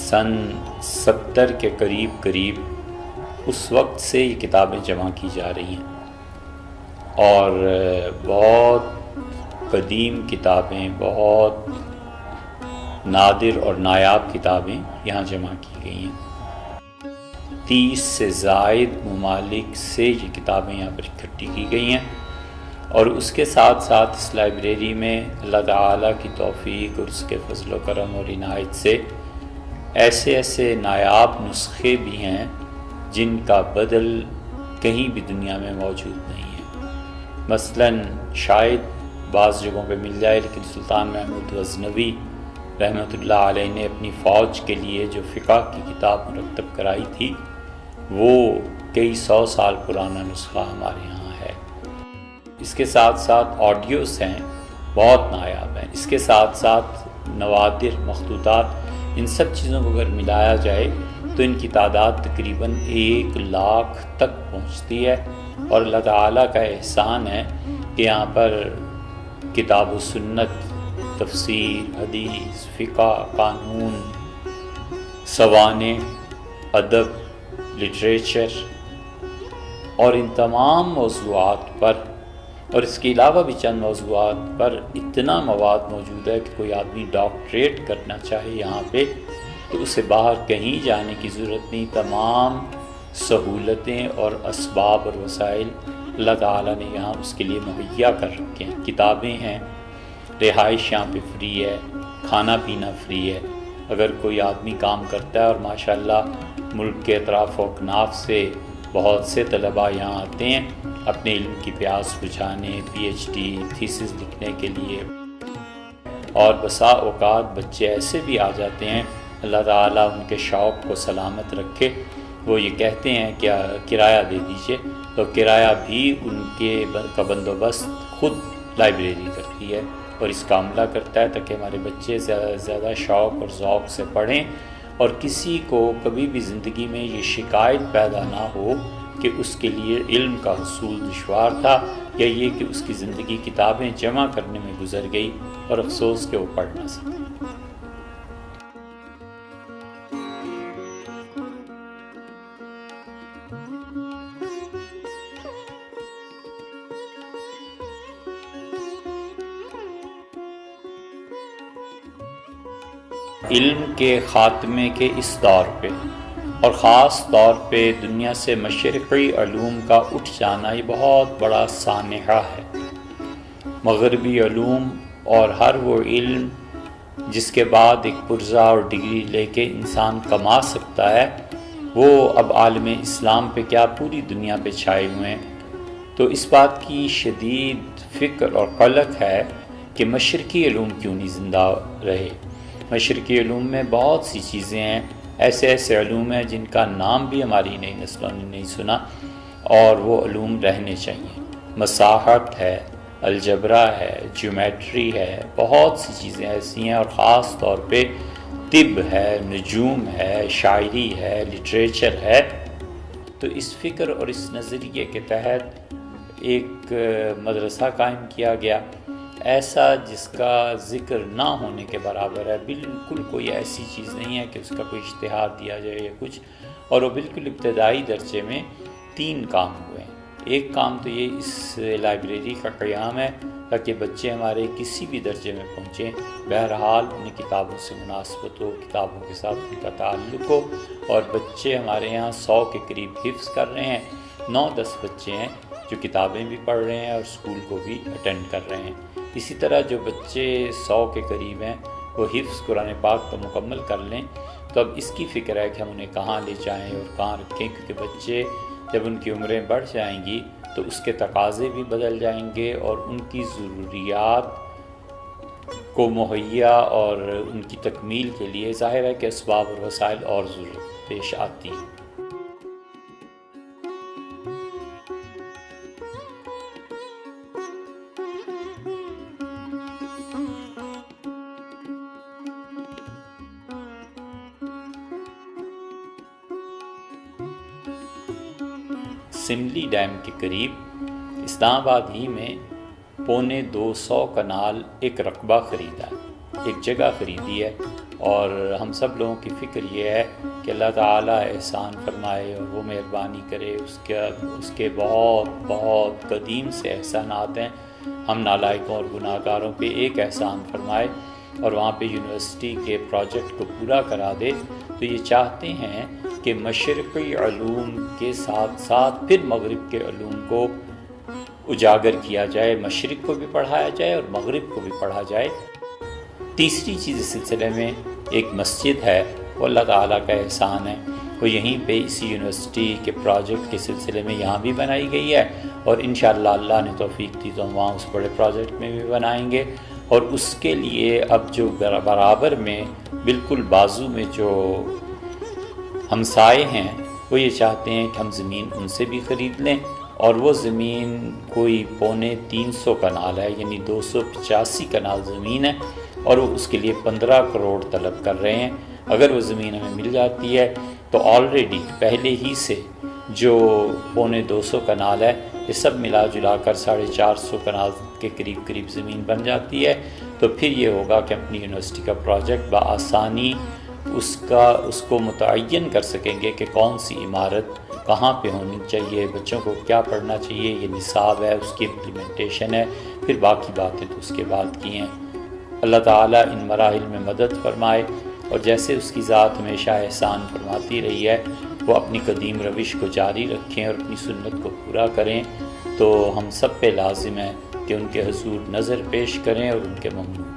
سن 70 کے قریب اس وقت سے یہ کتابیں جمع کی جا رہی ہیں، اور بہت قدیم کتابیں، بہت نادر اور نایاب کتابیں یہاں جمع کی گئی ہیں۔ 30 سے زائد ممالک سے یہ کتابیں یہاں پر اکٹھی کی گئی ہیں، اور اس کے ساتھ ساتھ اس لائبریری میں اللہ تعالیٰ کی توفیق اور اس کے فضل و کرم اور عنایت سے ایسے نایاب نسخے بھی ہیں جن کا بدل کہیں بھی دنیا میں موجود نہیں ہے۔ مثلاً شاید بعض جگہوں پہ مل جائے، لیکن سلطان محمود غزنوی رحمۃ اللہ علیہ نے اپنی فوج کے لیے جو فقہ کی کتاب مرتب کرائی تھی، وہ کئی 100 سال پرانا نسخہ ہمارے یہاں ہے۔ اس کے ساتھ ساتھ آڈیوز ہیں، بہت نایاب ہیں۔ اس کے ساتھ ساتھ نوادر، مخطوطات، ان سب چیزوں کو اگر ملایا جائے تو ان کی تعداد تقریباً 1 لاکھ تک پہنچتی ہے، اور اللہ تعالیٰ کا احسان ہے کہ یہاں پر کتاب و سنت، تفسیر، حدیث، فقہ، قانون، سوانح، ادب، لٹریچر اور ان تمام موضوعات پر، اور اس کے علاوہ بھی چند موضوعات پر اتنا مواد موجود ہے کہ کوئی آدمی ڈاکٹریٹ کرنا چاہے یہاں پہ تو اسے باہر کہیں جانے کی ضرورت نہیں۔ تمام سہولتیں اور اسباب اور وسائل اللہ تعالیٰ نے یہاں اس کے لیے مہیا کر رکھے ہیں۔ کتابیں ہیں، رہائش یہاں پہ فری ہے، کھانا پینا فری ہے۔ اگر کوئی آدمی کام کرتا ہے، اور ماشاءاللہ ملک کے اطراف و اکناف سے بہت سے طلباء یہاں آتے ہیں اپنے علم کی پیاس بجھانے، PhD تھیسس لکھنے کے لیے، اور بسا اوقات بچے ایسے بھی آ جاتے ہیں، اللہ تعالیٰ ان کے شوق کو سلامت رکھے، وہ یہ کہتے ہیں کہ کرایہ دے دیجئے، تو کرایہ بھی ان کے کا بندوبست خود لائبریری کرتی ہے اور اس کا عملہ کرتا ہے، تاکہ ہمارے بچے زیادہ سے زیادہ شوق اور ذوق سے پڑھیں، اور کسی کو کبھی بھی زندگی میں یہ شکایت پیدا نہ ہو کہ اس کے لیے علم کا حصول دشوار تھا، یا یہ کہ اس کی زندگی کتابیں جمع کرنے میں گزر گئی اور افسوس کہ وہ پڑھ نہ سکے۔ علم کے خاتمے کے اس دور پہ، اور خاص طور پہ دنیا سے مشرقی علوم کا اٹھ جانا، یہ بہت بڑا سانحہ ہے۔ مغربی علوم اور ہر وہ علم جس کے بعد ایک پرزہ اور ڈگری لے کے انسان کما سکتا ہے، وہ اب عالم اسلام پہ کیا پوری دنیا پہ چھائے ہوئے ہیں۔ تو اس بات کی شدید فکر اور قلق ہے کہ مشرقی علوم کیوں نہیں زندہ رہے۔ مشرقی علوم میں بہت سی چیزیں ہیں، ایسے علوم ہیں جن کا نام بھی ہماری نئی نسلوں نے نہیں سنا، اور وہ علوم رہنے چاہیے۔ مساحت ہے، الجبرا ہے، جیومیٹری ہے، بہت سی چیزیں ایسی ہیں، اور خاص طور پہ طب ہے، نجوم ہے، شاعری ہے، لٹریچر ہے۔ تو اس فکر اور اس نظریے کے تحت ایک مدرسہ قائم کیا گیا، ایسا جس کا ذکر نہ ہونے کے برابر ہے، بالکل کوئی ایسی چیز نہیں ہے کہ اس کا کوئی اشتہار دیا جائے یا کچھ، اور وہ بالکل ابتدائی درجے میں 3 کام ہوئے ہیں۔ ایک کام تو یہ اس لائبریری کا قیام ہے تاکہ بچے ہمارے کسی بھی درجے میں پہنچیں، بہرحال انہیں کتابوں سے مناسبت ہو، کتابوں کے ساتھ ان کا تعلق ہو، اور بچے ہمارے یہاں 100 کے قریب حفظ کر رہے ہیں، 9-10 بچے ہیں جو کتابیں بھی پڑھ رہے ہیں اور اسکول کو بھی اٹینڈ کر رہے ہیں۔ اسی طرح جو بچے 100 کے قریب ہیں وہ حفظ قرآن پاک کا مکمل کر لیں، تو اب اس کی فکر ہے کہ ہم انہیں کہاں لے جائیں اور کہاں رکھیں، کیونکہ بچے جب ان کی عمریں بڑھ جائیں گی تو اس کے تقاضے بھی بدل جائیں گے، اور ان کی ضروریات کو مہیا اور ان کی تکمیل کے لیے ظاہر ہے کہ اسباب اور وسائل اور ضرورت پیش آتی ہیں۔ سملی ڈیم کے قریب اسلام آباد ہی میں 250 کنال ایک رقبہ خریدا ہے، ایک جگہ خریدی ہے، اور ہم سب لوگوں کی فکر یہ ہے کہ اللہ تعالیٰ احسان فرمائے اور وہ مہربانی کرے، اس کے بہت بہت قدیم سے احسانات ہیں، ہم نالائقوں اور گناہ گاروں پہ ایک احسان فرمائے اور وہاں پہ یونیورسٹی کے پروجیکٹ کو پورا کرا دے۔ تو یہ چاہتے ہیں کہ مشرقی علوم کے ساتھ ساتھ پھر مغرب کے علوم کو اجاگر کیا جائے، مشرق کو بھی پڑھایا جائے اور مغرب کو بھی پڑھا جائے۔ تیسری چیز اس سلسلے میں ایک مسجد ہے، وہ اللہ تعالیٰ کا احسان ہے، وہ یہیں پہ اسی یونیورسٹی کے پروجیکٹ کے سلسلے میں یہاں بھی بنائی گئی ہے، اور انشاءاللہ اللہ نے توفیق دی تو ہم وہاں اس بڑے پروجیکٹ میں بھی بنائیں گے۔ اور اس کے لیے اب جو برابر میں بالکل بازو میں جو ہمسائے ہیں وہ یہ چاہتے ہیں کہ ہم زمین ان سے بھی خرید لیں، اور وہ زمین کوئی 350 کنال ہے، یعنی 285 کنال زمین ہے، اور وہ اس کے لیے 15 کروڑ طلب کر رہے ہیں۔ اگر وہ زمین ہمیں مل جاتی ہے تو آلریڈی پہلے ہی سے جو 250 کنال ہے یہ سب ملا جلا کر 450 کنال کے قریب زمین بن جاتی ہے۔ تو پھر یہ ہوگا کہ اپنی یونیورسٹی کا پروجیکٹ بآسانی اس کو متعین کر سکیں گے کہ کون سی عمارت کہاں پہ ہونی چاہیے، بچوں کو کیا پڑھنا چاہیے، یہ نصاب ہے، اس کی امپلیمنٹیشن ہے، پھر باقی باتیں تو اس کے بعد کی ہیں۔ اللہ تعالیٰ ان مراحل میں مدد فرمائے، اور جیسے اس کی ذات ہمیشہ احسان فرماتی رہی ہے وہ اپنی قدیم روش کو جاری رکھیں اور اپنی سنت کو پورا کریں۔ تو ہم سب پہ لازم ہے کہ ان کے حضور نظر پیش کریں اور ان کے ممنون